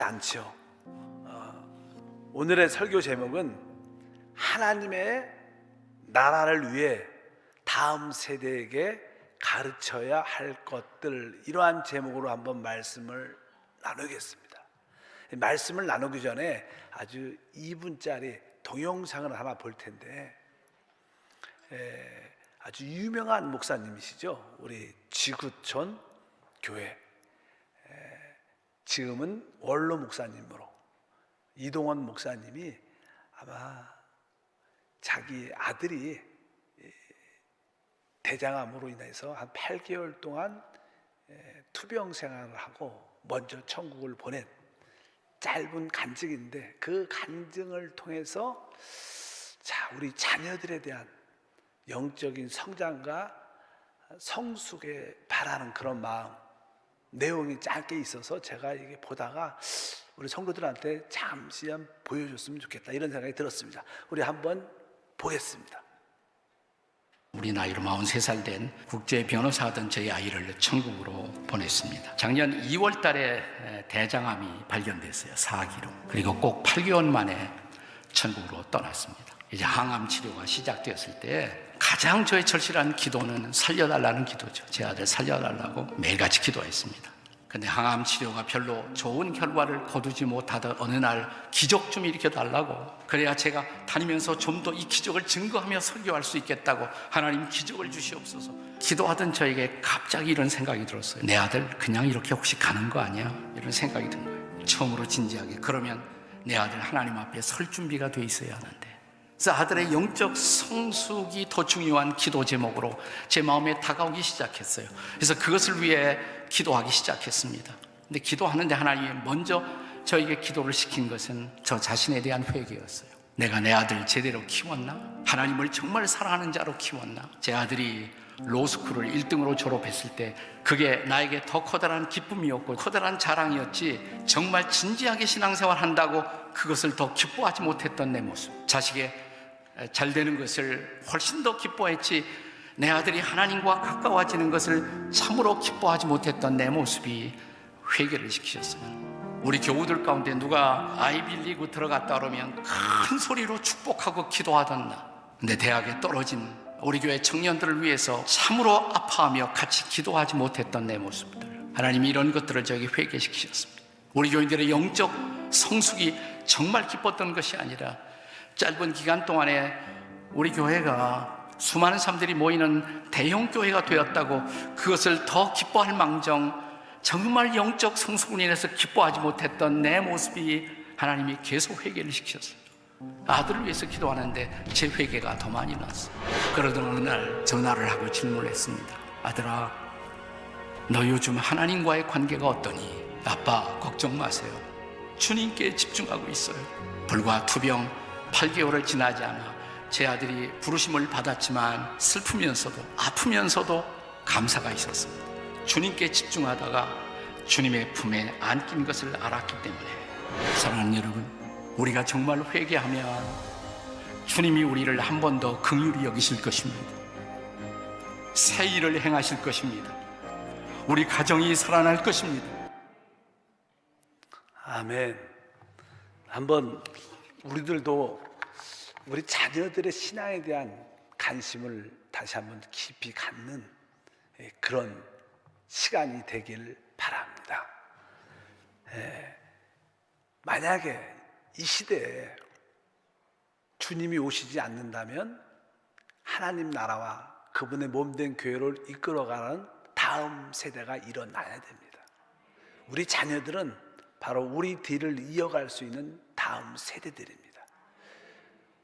않죠. 오늘의 설교 제목은 하나님의 나라를 위해 다음 세대에게 가르쳐야 할 것들, 이러한 제목으로 한번 말씀을 나누겠습니다. 말씀을 나누기 전에 아주 2분짜리 동영상을 하나 볼 텐데, 아주 유명한 목사님이시죠. 우리 지구촌 교회, 지금은 원로 목사님으로 이동원 목사님이 아마 자기 아들이 대장암으로 인해서 한 8개월 동안 투병 생활을 하고 먼저 천국을 보낸 짧은 간증인데, 그 간증을 통해서 우리 자녀들에 대한 영적인 성장과 성숙에 바라는 그런 마음, 내용이 짧게 있어서 제가 이게 보다가 우리 성도들한테 잠시 한번 보여줬으면 좋겠다, 이런 생각이 들었습니다. 우리 한번 보겠습니다. 우리 나이로 43살 된 국제 변호사하던 저희 아이를 천국으로 보냈습니다. 작년 2월 달에 대장암이 발견됐어요. 4기로. 그리고 꼭 8개월 만에 천국으로 떠났습니다. 이제 항암 치료가 시작되었을 때 가장 저의 절실한 기도는 살려달라는 기도죠. 제 아들 살려달라고 매일같이 기도했습니다. 근데 항암 치료가 별로 좋은 결과를 거두지 못하던 어느 날 기적 좀 일으켜달라고, 그래야 제가 다니면서 좀 더 이 기적을 증거하며 설교할 수 있겠다고, 하나님 기적을 주시옵소서 기도하던 저에게 갑자기 이런 생각이 들었어요. 내 아들 그냥 이렇게 혹시 가는 거 아니야? 이런 생각이 든 거예요. 처음으로 진지하게, 그러면 내 아들 하나님 앞에 설 준비가 돼 있어야 하는데. 그래서 아들의 영적 성숙이 더 중요한 기도 제목으로 제 마음에 다가오기 시작했어요. 그래서 그것을 위해 기도하기 시작했습니다. 근데 기도하는데 하나님이 먼저 저에게 기도를 시킨 것은 저 자신에 대한 회개였어요. 내가 내 아들 제대로 키웠나? 하나님을 정말 사랑하는 자로 키웠나? 제 아들이 로스쿨을 1등으로 졸업했을 때 그게 나에게 더 커다란 기쁨이었고 커다란 자랑이었지, 정말 진지하게 신앙생활 한다고 그것을 더 기뻐하지 못했던 내 모습, 자식의 잘 되는 것을 훨씬 더 기뻐했지 내 아들이 하나님과 가까워지는 것을 참으로 기뻐하지 못했던 내 모습이 회개를 시키셨어요. 우리 교우들 가운데 누가 아이빌리그 들어갔다 그러면 큰 소리로 축복하고 기도하던 나, 근데 대학에 떨어진 우리 교회 청년들을 위해서 참으로 아파하며 같이 기도하지 못했던 내 모습들, 하나님이 이런 것들을 저에게 회개시키셨습니다. 우리 교인들의 영적 성숙이 정말 기뻤던 것이 아니라 짧은 기간 동안에 우리 교회가 수많은 사람들이 모이는 대형 교회가 되었다고 그것을 더 기뻐할 망정, 정말 영적 성숙으로 인해서 기뻐하지 못했던 내 모습이 하나님이 계속 회개를 시키셨어요. 아들을 위해서 기도하는데 제 회개가 더 많이 났어요. 그러던 어느 날 전화를 하고 질문을 했습니다. 아들아, 너 요즘 하나님과의 관계가 어떠니? 아빠, 걱정 마세요. 주님께 집중하고 있어요. 불과 투병 8개월을 지나지 않아 제 아들이 부르심을 받았지만 슬프면서도 아프면서도 감사가 있었습니다. 주님께 집중하다가 주님의 품에 안긴 것을 알았기 때문에. 사랑하는 여러분, 우리가 정말 회개하면 주님이 우리를 한 번 더 긍휼히 여기실 것입니다. 새 일을 행하실 것입니다. 우리 가정이 살아날 것입니다. 아멘. 한번 우리들도 우리 자녀들의 신앙에 대한 관심을 다시 한번 깊이 갖는 그런 시간이 되길 바랍니다. 만약에 이 시대에 주님이 오시지 않는다면 하나님 나라와 그분의 몸된 교회를 이끌어가는 다음 세대가 일어나야 됩니다. 우리 자녀들은 바로 우리 뒤를 이어갈 수 있는 다음 세대들입니다.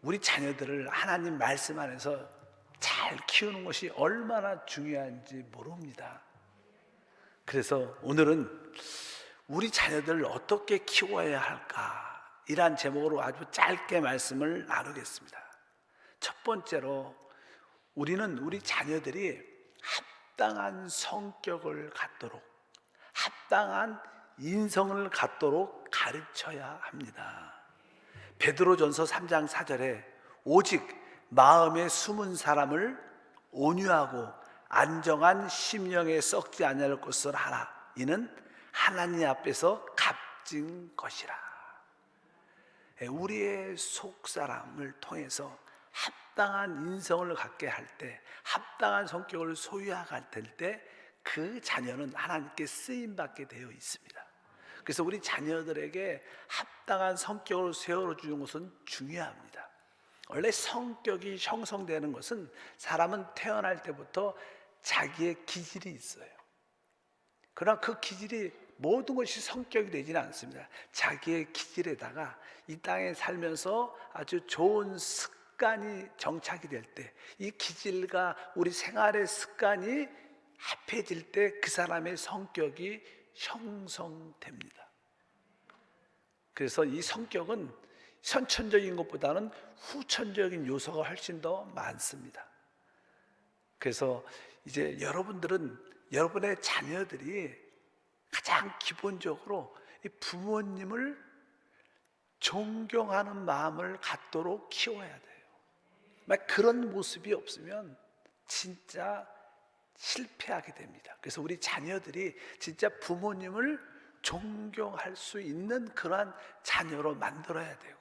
우리 자녀들을 하나님 말씀 안에서 잘 키우는 것이 얼마나 중요한지 모릅니다. 그래서 오늘은 우리 자녀들을 어떻게 키워야 할까, 이란 제목으로 아주 짧게 말씀을 나누겠습니다. 첫 번째로, 우리는 우리 자녀들이 합당한 성격을 갖도록, 합당한 인성을 갖도록 가르쳐야 합니다. 베드로전서 3장 4절에 오직 마음에 숨은 사람을 온유하고 안정한 심령에 썩지 아니할 것을 하라. 이는 하나님 앞에서 가진 것이라. 우리의 속사람을 통해서 합당한 인성을 갖게 할 때, 합당한 성격을 소유하게 할 때 그 자녀는 하나님께 쓰임받게 되어 있습니다. 그래서 우리 자녀들에게 합당한 성격을 세워주는 것은 중요합니다. 원래 성격이 형성되는 것은 사람은 태어날 때부터 자기의 기질이 있어요. 그러나 그 기질이 모든 것이 성격이 되지는 않습니다. 자기의 기질에다가 이 땅에 살면서 아주 좋은 습관이 정착이 될 때, 이 기질과 우리 생활의 습관이 합해질 때 그 사람의 성격이 형성됩니다. 그래서 이 성격은 선천적인 것보다는 후천적인 요소가 훨씬 더 많습니다. 그래서 이제 여러분의 자녀들이 가장 기본적으로 이 부모님을 존경하는 마음을 갖도록 키워야 돼요. 그런 모습이 없으면 진짜 실패하게 됩니다. 그래서 우리 자녀들이 진짜 부모님을 존경할 수 있는 그러한 자녀로 만들어야 되고,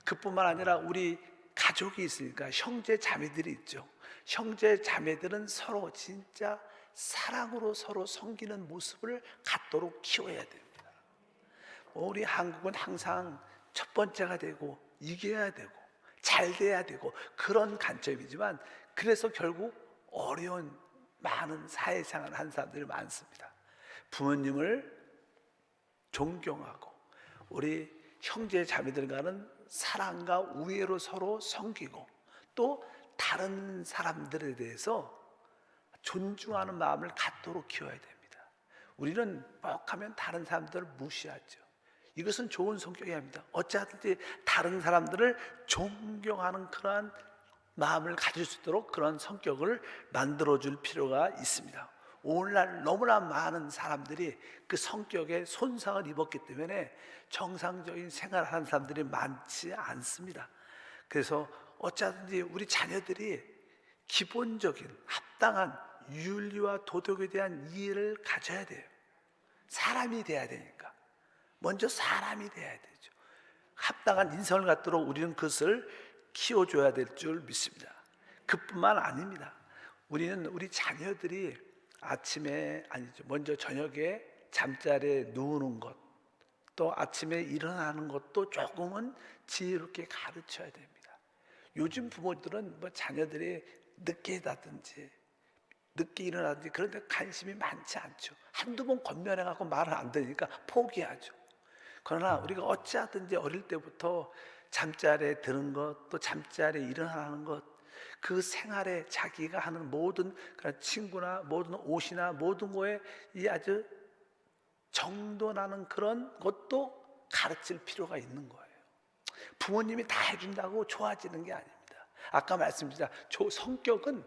그뿐만 아니라 우리 가족이 있으니까 형제 자매들이 있죠. 형제 자매들은 서로 진짜 사랑으로 서로 섬기는 모습을 갖도록 키워야 됩니다. 우리 한국은 항상 첫 번째가 되고 이겨야 되고 잘 돼야 되고 그런 관점이지만, 그래서 결국 어려운 많은 사회생활을 한 사람들이 많습니다. 부모님을 존경하고 우리 형제 자매들과는 사랑과 우애로 서로 섬기고, 또 다른 사람들에 대해서 존중하는 마음을 갖도록 키워야 됩니다. 우리는 뻑하면 다른 사람들을 무시하죠. 이것은 좋은 성격이 아닙니다. 어찌하든지 다른 사람들을 존경하는 그러한 마음을 가질 수 있도록 그런 성격을 만들어줄 필요가 있습니다. 오늘날 너무나 많은 사람들이 그 성격에 손상을 입었기 때문에 정상적인 생활을 하는 사람들이 많지 않습니다. 그래서 어찌하든지 우리 자녀들이 기본적인 합당한 윤리와 도덕에 대한 이해를 가져야 돼요. 사람이 돼야 되니까 먼저 사람이 돼야 되죠. 합당한 인성을 갖도록 우리는 그것을 키워줘야 될 줄 믿습니다. 그뿐만 아닙니다. 우리는 우리 자녀들이 먼저 저녁에 잠자리에 누우는 것, 또 아침에 일어나는 것도 조금은 지혜롭게 가르쳐야 됩니다. 요즘 부모들은 자녀들이 늦게 자든지 늦게 일어나든지 그런 데 관심이 많지 않죠. 한두 번 권면해갖고 말을 안 들으니까 포기하죠. 그러나 우리가 어찌하든지 어릴 때부터 잠자리에 드는 것, 또 잠자리에 일어나는 것, 그 생활에 자기가 하는 모든 그런 친구나 모든 옷이나 모든 거에 이 아주 정돈하는 그런 것도 가르칠 필요가 있는 거예요. 부모님이 다 해준다고 좋아지는 게 아닙니다. 아까 말씀드린 성격은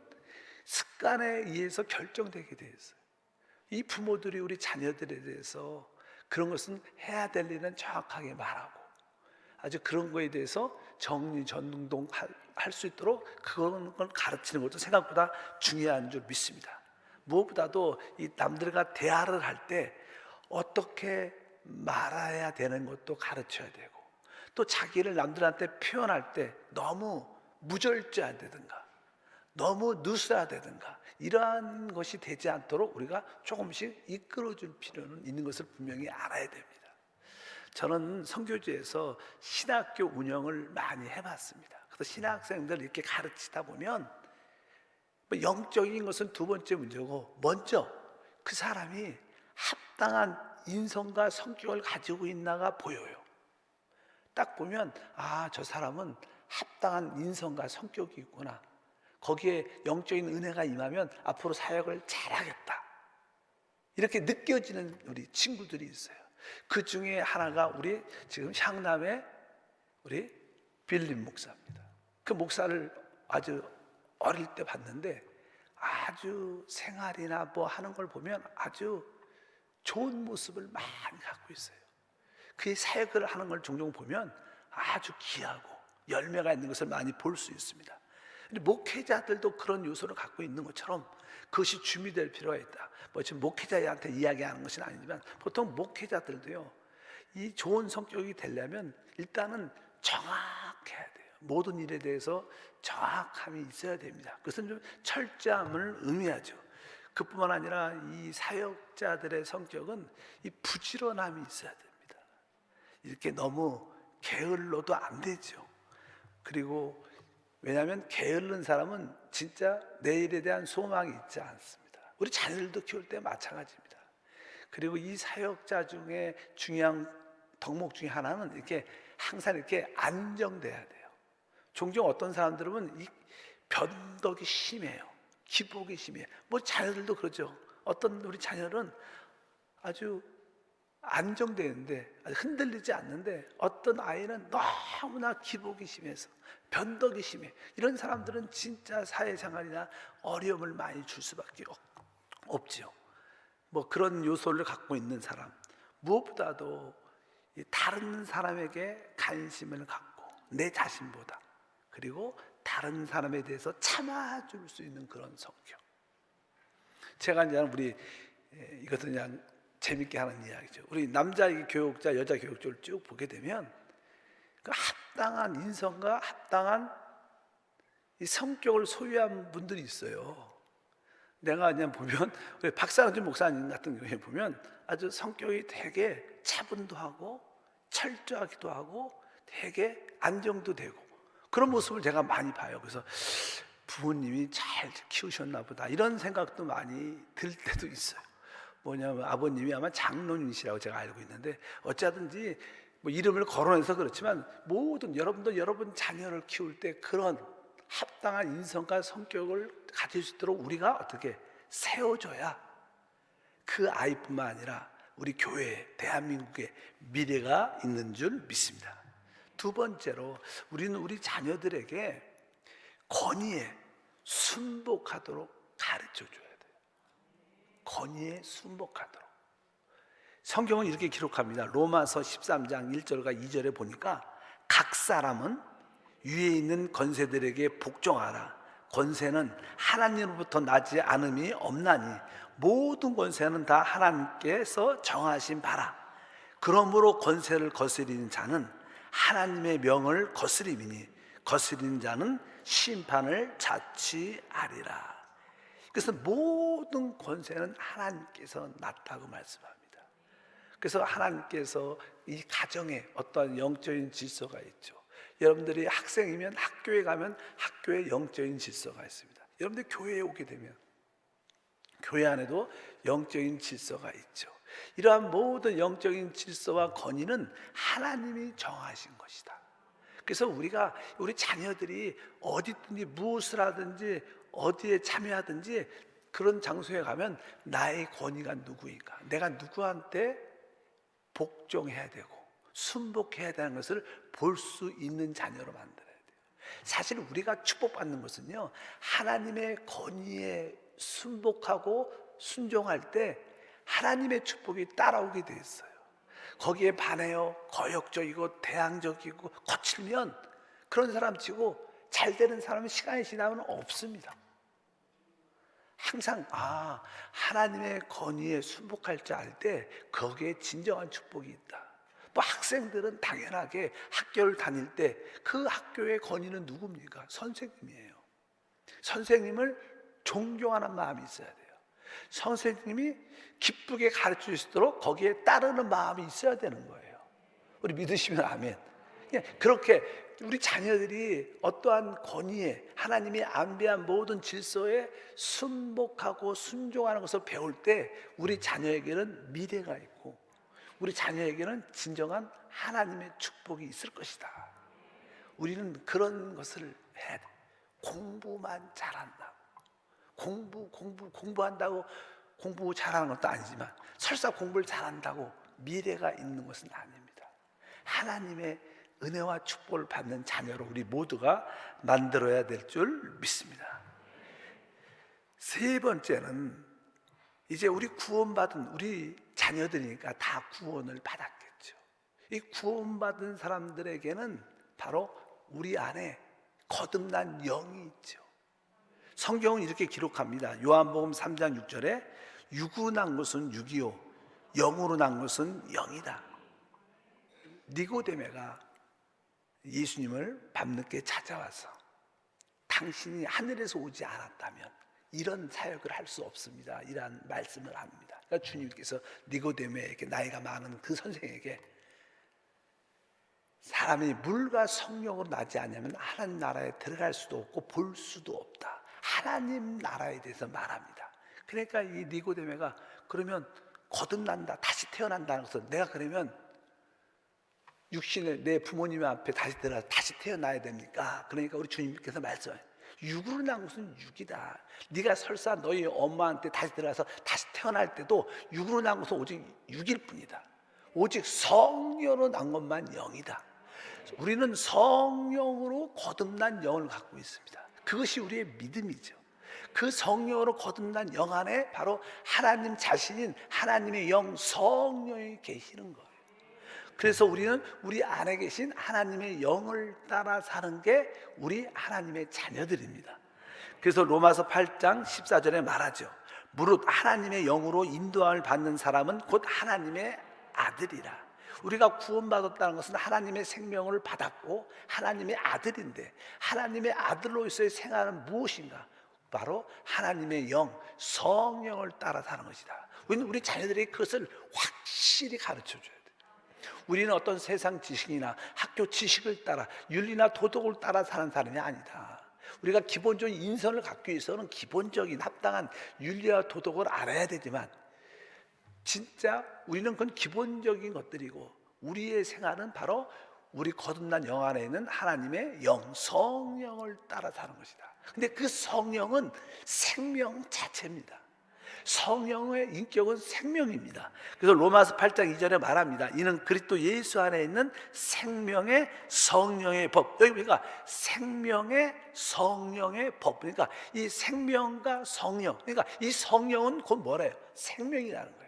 습관에 의해서 결정되게 되어 있어요. 이 부모들이 우리 자녀들에 대해서 그런 것은 해야 될 일은 정확하게 말하고, 아주 그런 거에 대해서 정리전능동 할 수 있도록 그런 걸 가르치는 것도 생각보다 중요한 줄 믿습니다. 무엇보다도 이 남들과 대화를 할 때 어떻게 말해야 되는 것도 가르쳐야 되고, 또 자기를 남들한테 표현할 때 너무 무절제하다든가 너무 느슨하다든가 이러한 것이 되지 않도록 우리가 조금씩 이끌어줄 필요는 있는 것을 분명히 알아야 됩니다. 저는 선교지에서 신학교 운영을 많이 해봤습니다. 그래서 신학생들 이렇게 가르치다 보면 영적인 것은 두 번째 문제고, 먼저 그 사람이 합당한 인성과 성격을 가지고 있나가 보여요. 딱 보면 저 사람은 합당한 인성과 성격이 있구나, 거기에 영적인 은혜가 임하면 앞으로 사역을 잘하겠다, 이렇게 느껴지는 우리 친구들이 있어요. 그 중에 하나가 우리 지금 향남의 우리 빌립 목사입니다. 그 목사를 아주 어릴 때 봤는데 아주 생활이나 하는 걸 보면 아주 좋은 모습을 많이 갖고 있어요. 그의 사역을 하는 걸 종종 보면 아주 귀하고 열매가 있는 것을 많이 볼 수 있습니다. 근데 목회자들도 그런 요소를 갖고 있는 것처럼 그것이 준비될 필요가 있다. 지금 목회자한테 이야기하는 것은 아니지만 보통 목회자들도요, 이 좋은 성격이 되려면 일단은 정확해야 돼요. 모든 일에 대해서 정확함이 있어야 됩니다. 그것은 좀 철저함을 의미하죠. 그뿐만 아니라 이 사역자들의 성격은 이 부지런함이 있어야 됩니다. 이렇게 너무 게을러도 안 되죠. 그리고 왜냐하면 게으른 사람은 진짜 내일에 대한 소망이 있지 않습니다. 우리 자녀들도 키울 때 마찬가지입니다. 그리고 이 사역자 중에 중요한 덕목 중에 하나는 이렇게 항상 이렇게 안정돼야 돼요. 종종 어떤 사람들은 이 변덕이 심해요. 기복이 심해요. 뭐 자녀들도 그러죠. 어떤 우리 자녀는 아주 안정되는데 흔들리지 않는데 어떤 아이는 너무나 기복이 심해서 변덕이 심해. 이런 사람들은 진짜 사회생활이나 어려움을 많이 줄 수밖에 없죠. 뭐 그런 요소를 갖고 있는 사람, 무엇보다도 다른 사람에게 관심을 갖고 내 자신보다, 그리고 다른 사람에 대해서 참아줄 수 있는 그런 성격. 제가 이제 우리 이것은 그냥 재밌게 하는 이야기죠. 우리 남자 교육자, 여자 교육자를 쭉 보게 되면 그 합당한 인성과 합당한 이 성격을 소유한 분들이 있어요. 내가 그냥 보면 우리 박상준 목사님 같은 경우에 보면 아주 성격이 되게 차분도 하고 철저하기도 하고 되게 안정도 되고 그런 모습을 제가 많이 봐요. 그래서 부모님이 잘 키우셨나 보다 이런 생각도 많이 들 때도 있어요. 뭐냐면 아버님이 아마 장로님이시라고 제가 알고 있는데 어쩌든지 뭐 이름을 거론해서 그렇지만 모든 여러분도 여러분 자녀를 키울 때 그런 합당한 인성과 성격을 가질 수 있도록 우리가 어떻게 세워줘야 그 아이뿐만 아니라 우리 교회, 대한민국의 미래가 있는 줄 믿습니다. 두 번째로 우리는 우리 자녀들에게 권위에 순복하도록 가르쳐줘야 돼요. 권위에 순복하도록. 성경은 이렇게 기록합니다. 로마서 13장 1절과 2절에 보니까 각 사람은 위에 있는 권세들에게 복종하라. 권세는 하나님으로부터 나지 않음이 없나니 모든 권세는 다 하나님께서 정하신 바라. 그러므로 권세를 거스리는 자는 하나님의 명을 거스림이니 거스리는 자는 심판을 자취하리라. 그래서 모든 권세는 하나님께서 났다고 말씀합니다. 그래서 하나님께서 이 가정에 어떠한 영적인 질서가 있죠. 여러분들이 학생이면 학교에 가면 학교에 영적인 질서가 있습니다. 여러분들 교회에 오게 되면 교회 안에도 영적인 질서가 있죠. 이러한 모든 영적인 질서와 권위는 하나님이 정하신 것이다. 그래서 우리 자녀들이 어디든지 무엇을 하든지 어디에 참여하든지 그런 장소에 가면 나의 권위가 누구인가, 내가 누구한테 복종해야 되고 순복해야 되는 것을 볼 수 있는 자녀로 만들어야 돼요. 사실 우리가 축복받는 것은요, 하나님의 권위에 순복하고 순종할 때 하나님의 축복이 따라오게 돼 있어요. 거기에 반해요 거역적이고 대항적이고 거칠면 그런 사람 치고 잘 되는 사람은 시간이 지나면 없습니다. 항상 하나님의 권위에 순복할 줄 알 때 거기에 진정한 축복이 있다. 뭐 학생들은 당연하게 학교를 다닐 때 그 학교의 권위는 누굽니까? 선생님이에요. 선생님을 존경하는 마음이 있어야 돼요. 선생님이 기쁘게 가르칠 수 있도록 거기에 따르는 마음이 있어야 되는 거예요. 우리 믿으시면 아멘. 그냥 그렇게 우리 자녀들이 어떠한 권위에 하나님이 안배한 모든 질서에 순복하고 순종하는 것을 배울 때 우리 자녀에게는 미래가 있고 우리 자녀에게는 진정한 하나님의 축복이 있을 것이다. 우리는 그런 것을 해야 돼. 공부만 잘한다고 공부한다고 공부 잘하는 것도 아니지만 설사 공부를 잘한다고 미래가 있는 것은 아닙니다. 하나님의 은혜와 축복을 받는 자녀로 우리 모두가 만들어야 될 줄 믿습니다. 세 번째는 이제 우리 구원받은 우리 자녀들이니까 다 구원을 받았겠죠. 이 구원받은 사람들에게는 바로 우리 안에 거듭난 영이 있죠. 성경은 이렇게 기록합니다. 요한복음 3장 6절에 육으로 난 것은 육이요 영으로 난 것은 영이다. 니고데메가 예수님을 밤늦게 찾아와서 당신이 하늘에서 오지 않았다면 이런 사역을 할 수 없습니다, 이러한 말씀을 합니다. 그러니까 주님께서 니고데메에게, 나이가 많은 그 선생에게, 사람이 물과 성령으로 나지 않으면 하나님 나라에 들어갈 수도 없고 볼 수도 없다, 하나님 나라에 대해서 말합니다. 그러니까 이 니고데메가 그러면 거듭난다, 다시 태어난다는 것은, 내가 그러면 육신의 내 부모님 앞에 다시 들어가서 다시 태어나야 됩니까? 그러니까 우리 주님께서 말씀해요. 육으로 난 것은 육이다. 네가 설사 너희 엄마한테 다시 들어가서 다시 태어날 때도 육으로 난 것은 오직 육일 뿐이다. 오직 성령으로 난 것만 영이다. 우리는 성령으로 거듭난 영을 갖고 있습니다. 그것이 우리의 믿음이죠. 그 성령으로 거듭난 영 안에 바로 하나님 자신인 하나님의 영 성령이 계시는 거예요. 그래서 우리는 우리 안에 계신 하나님의 영을 따라 사는 게 우리 하나님의 자녀들입니다. 그래서 로마서 8장 14절에 말하죠. 무릇 하나님의 영으로 인도함을 받는 사람은 곧 하나님의 아들이라. 우리가 구원받았다는 것은 하나님의 생명을 받았고 하나님의 아들인데, 하나님의 아들로서의 생활은 무엇인가? 바로 하나님의 영, 성령을 따라 사는 것이다. 우리 자녀들에게 그것을 확실히 가르쳐줘야 돼요. 우리는 어떤 세상 지식이나 학교 지식을 따라 윤리나 도덕을 따라 사는 사람이 아니다. 우리가 기본적인 인성을 갖기 위해서는 기본적인 합당한 윤리와 도덕을 알아야 되지만, 진짜 우리는 그건 기본적인 것들이고, 우리의 생활은 바로 우리 거듭난 영 안에 있는 하나님의 영, 성령을 따라 사는 것이다. 근데 그 성령은 생명 자체입니다. 성령의 인격은 생명입니다. 그래서 로마서 8장 2절에 말합니다. 이는 그리스도 예수 안에 있는 생명의 성령의 법. 여기 보니까 생명의 성령의 법. 그러니까 이 생명과 성령, 그러니까 이 성령은 곧 뭐래요? 생명이라는 거예요.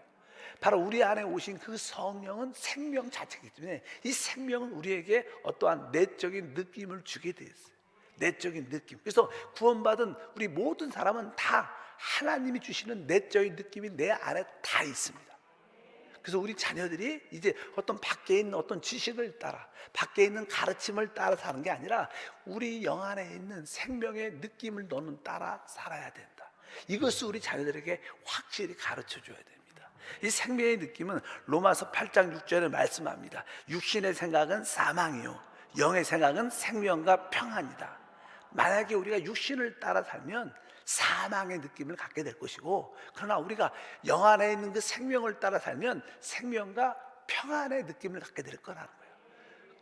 바로 우리 안에 오신 그 성령은 생명 자체이기 때문에 이 생명은 우리에게 어떠한 내적인 느낌을 주게 되어 있어요. 내적인 느낌. 그래서 구원받은 우리 모든 사람은 다 하나님이 주시는 내적인 느낌이 내 안에 다 있습니다. 그래서 우리 자녀들이 이제 어떤 밖에 있는 어떤 지식을 따라, 밖에 있는 가르침을 따라 사는 게 아니라 우리 영 안에 있는 생명의 느낌을 너는 따라 살아야 된다. 이것을 우리 자녀들에게 확실히 가르쳐 줘야 됩니다. 이 생명의 느낌은 로마서 8장 6절에 말씀합니다. 육신의 생각은 사망이요 영의 생각은 생명과 평안이다. 만약에 우리가 육신을 따라 살면 사망의 느낌을 갖게 될 것이고, 그러나 우리가 영 안에 있는 그 생명을 따라 살면 생명과 평안의 느낌을 갖게 될 거라는 거예요.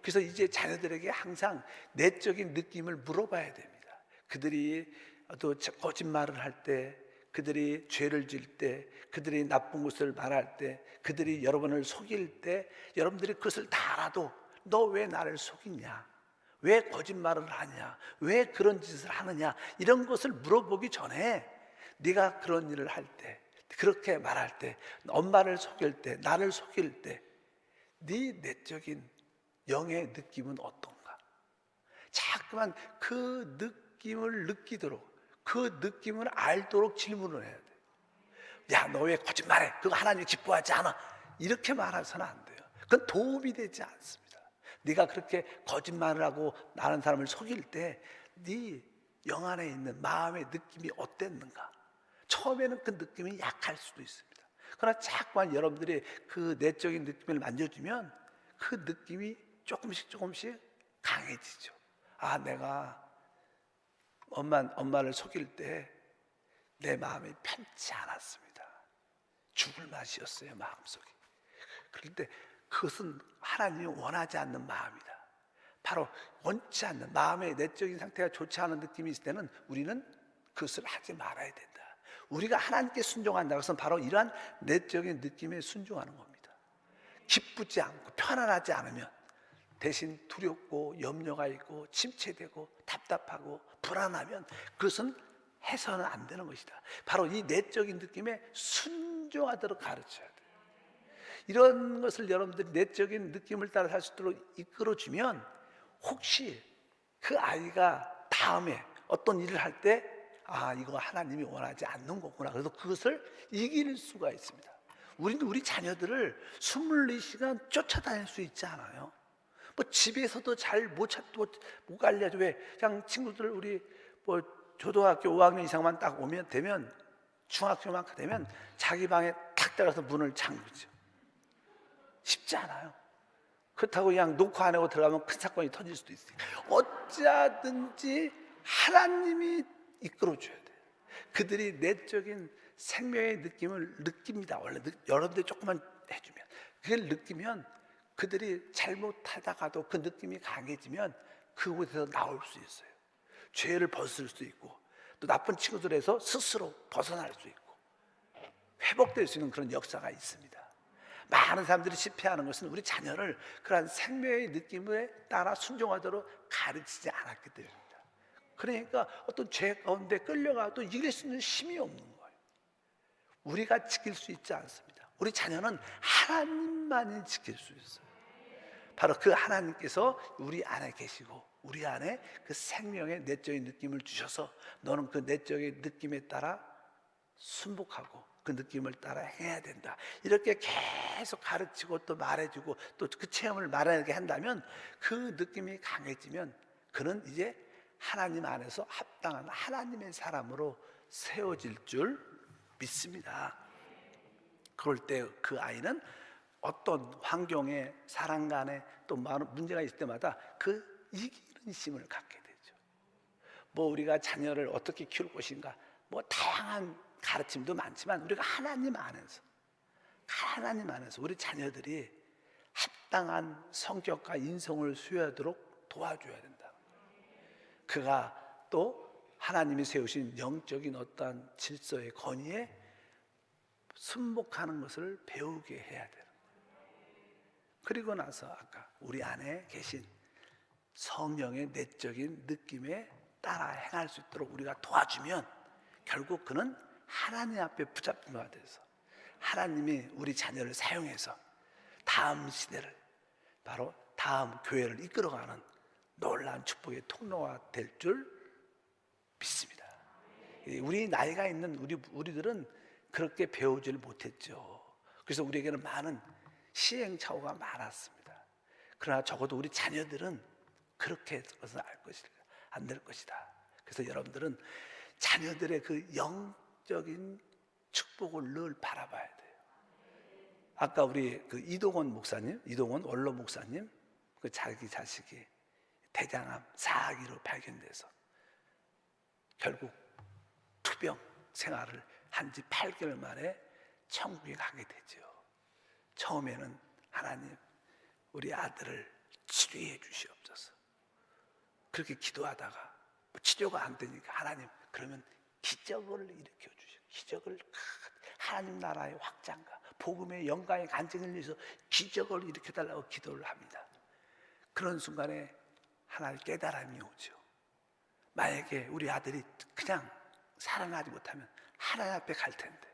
그래서 이제 자녀들에게 항상 내적인 느낌을 물어봐야 됩니다. 그들이 또 거짓말을 할 때, 그들이 죄를 지을 때, 그들이 나쁜 것을 말할 때, 그들이 여러분을 속일 때, 여러분들이 그것을 다 알아도 너 왜 나를 속이냐? 왜 거짓말을 하냐? 왜 그런 짓을 하느냐? 이런 것을 물어보기 전에 네가 그런 일을 할 때, 그렇게 말할 때, 엄마를 속일 때, 나를 속일 때 네 내적인 영의 느낌은 어떤가? 자꾸만 그 느낌을 느끼도록, 그 느낌을 알도록 질문을 해야 돼. 야, 너 왜 거짓말해? 그거 하나님이 기뻐하지 않아. 이렇게 말해서는 안 돼요. 그건 도움이 되지 않습니다. 네가 그렇게 거짓말을 하고 나는 사람을 속일 때 네 영 안에 있는 마음의 느낌이 어땠는가? 처음에는 그 느낌이 약할 수도 있습니다. 그러나 자꾸만 여러분들이 그 내적인 느낌을 만져주면 그 느낌이 조금씩 강해지죠. 아, 내가 엄마를 속일 때 내 마음이 편치 않았습니다. 죽을 맛이었어요, 마음속에. 그럴 때 그것은 하나님이 원하지 않는 마음이다. 바로 원치 않는 마음의 내적인 상태가 좋지 않은 느낌이 있을 때는 우리는 그것을 하지 말아야 된다. 우리가 하나님께 순종한다는 것은 바로 이러한 내적인 느낌에 순종하는 겁니다. 기쁘지 않고 편안하지 않으면, 대신 두렵고 염려가 있고 침체되고 답답하고 불안하면 그것은 해서는 안 되는 것이다. 바로 이 내적인 느낌에 순종하도록 가르쳐야 돼요. 이런 것을 여러분들이 내적인 느낌을 따라 살 수 있도록 이끌어주면, 혹시 그 아이가 다음에 어떤 일을 할 때 아, 이거 하나님이 원하지 않는 거구나, 그래서 그것을 이길 수가 있습니다. 우리는 우리 자녀들을 24시간 쫓아다닐 수 있지 않아요. 뭐 집에서도 잘 못 알려줘. 왜? 그냥 친구들 우리 뭐 초등학교 5학년 이상만 딱 오면 되면 중학교만 되면 자기 방에 탁 들어가서 문을 잠그죠. 쉽지 않아요. 그렇다고 그냥 녹화 안 하고 들어가면 큰 사건이 터질 수도 있어요. 어찌하든지 하나님이 이끌어줘야 돼요. 그들이 내적인 생명의 느낌을 느낍니다. 원래 여러분들 조금만 해주면, 그걸 느끼면 그들이 잘못하다가도 그 느낌이 강해지면 그곳에서 나올 수 있어요. 죄를 벗을 수 있고 또 나쁜 친구들에서 스스로 벗어날 수 있고 회복될 수 있는 그런 역사가 있습니다. 많은 사람들이 실패하는 것은 우리 자녀를 그러한 생명의 느낌에 따라 순종하도록 가르치지 않았기 때문입니다. 그러니까 어떤 죄 가운데 끌려가도 이길 수 있는 힘이 없는 거예요. 우리가 지킬 수 있지 않습니다. 우리 자녀는 하나님만이 지킬 수 있어요. 바로 그 하나님께서 우리 안에 계시고 우리 안에 그 생명의 내적인 느낌을 주셔서 너는 그 내적인 느낌에 따라 순복하고 그 느낌을 따라 해야 된다. 이렇게 계속 가르치고 또 말해주고 또 그 체험을 말하게 한다면 그 느낌이 강해지면 그는 이제 하나님 안에서 합당한 하나님의 사람으로 세워질 줄 믿습니다. 그럴 때 그 아이는 어떤 환경에 사람 간에 또 많은 문제가 있을 때마다 그 이기는 힘을 갖게 되죠. 뭐 우리가 자녀를 어떻게 키울 것인가 뭐 다양한 가르침도 많지만 우리가 하나님 안에서 우리 자녀들이 합당한 성격과 인성을 수여하도록 도와줘야 된다. 그가 또 하나님이 세우신 영적인 어떠한 질서의 권위에 순복하는 것을 배우게 해야 돼요. 그리고 나서 아까 우리 안에 계신 성령의 내적인 느낌에 따라 행할 수 있도록 우리가 도와주면 결국 그는 하나님 앞에 붙잡힌 바 돼서 하나님이 우리 자녀를 사용해서 다음 시대를 바로 다음 교회를 이끌어가는 놀라운 축복의 통로가 될 줄 믿습니다. 우리 나이가 있는 우리들은 그렇게 배우지를 못했죠. 그래서 우리에게는 많은 시행착오가 많았습니다. 그러나 적어도 우리 자녀들은 그렇게 해서는 안 될 것이다. 그래서 여러분들은 자녀들의 그 영적인 축복을 늘 바라봐야 돼요. 아까 우리 그 이동원 목사님, 이동원 원로 목사님, 그 자기 자식이 대장암 4기로 발견돼서 결국 투병 생활을 한 지 8개월 만에 천국에 가게 되죠. 처음에는 하나님 우리 아들을 치료해 주시옵소서. 그렇게 기도하다가 치료가 안 되니까 하나님 그러면 기적을 일으켜 주시오. 기적을 하나님 나라의 확장과 복음의 영광의 간증을 위해서 기적을 일으켜 달라고 기도를 합니다. 그런 순간에 하나의 깨달음이 오죠. 만약에 우리 아들이 그냥 살아나지 못하면 하나님 앞에 갈 텐데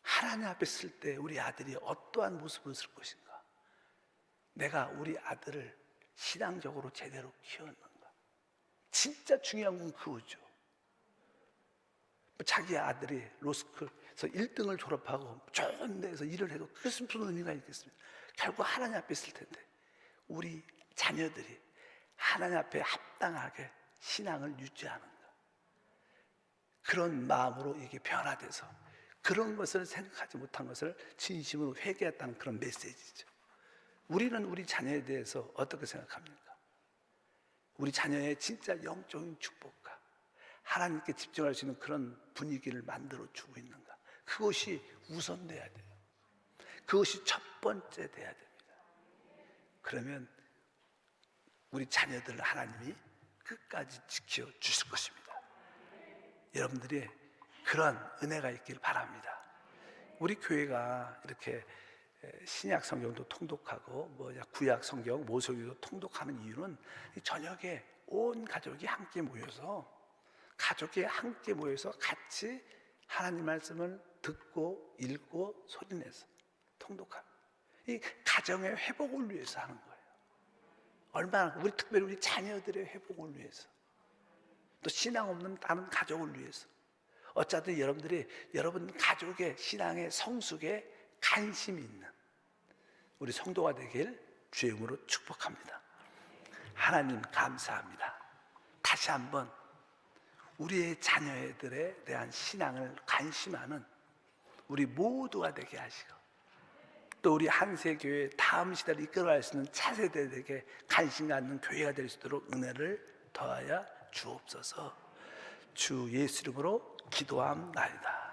하나님 앞에 쓸 때 우리 아들이 어떠한 모습을 쓸 것인가? 내가 우리 아들을 신앙적으로 제대로 키웠는가? 진짜 중요한 건 그거죠. 자기 아들이 로스쿨에서 1등을 졸업하고 좋은 데서 일을 해도 그게 무슨 의미가 있겠습니까? 결국 하나님 앞에 있을 텐데 우리 자녀들이 하나님 앞에 합당하게 신앙을 유지하는가? 그런 마음으로 이게 변화돼서 그런 것을 생각하지 못한 것을 진심으로 회개했다는 그런 메시지죠. 우리는 우리 자녀에 대해서 어떻게 생각합니까? 우리 자녀의 진짜 영적인 축복과 하나님께 집중할 수 있는 그런 분위기를 만들어 주고 있는가? 그것이 우선돼야 돼요. 그것이 첫 번째 돼야 됩니다. 그러면 우리 자녀들을 하나님이 끝까지 지켜 주실 것입니다. 여러분들이 그런 은혜가 있길 바랍니다. 우리 교회가 이렇게 신약 성경도 통독하고 구약 성경 모세기도 통독하는 이유는 저녁에 온 가족이 함께 모여서 같이 하나님 말씀을 듣고 읽고 소리내서 통독하는 이 가정의 회복을 위해서 하는 거예요. 얼마나 특별히 우리 자녀들의 회복을 위해서 또 신앙 없는 다른 가족을 위해서 어쩌든 여러분 가족의 신앙의 성숙에 관심이 있는 우리 성도가 되길 주의 이름으로 축복합니다. 하나님 감사합니다. 다시 한번 우리의 자녀들에 대한 신앙을 관심하는 우리 모두가 되게 하시고, 또 우리 한세교회 다음 시대를 이끌어갈 수 있는 차세대들에게 관심 갖는 교회가 될 수 있도록 은혜를 더하여 주옵소서. 주 예수 이름으로 기도함나이다.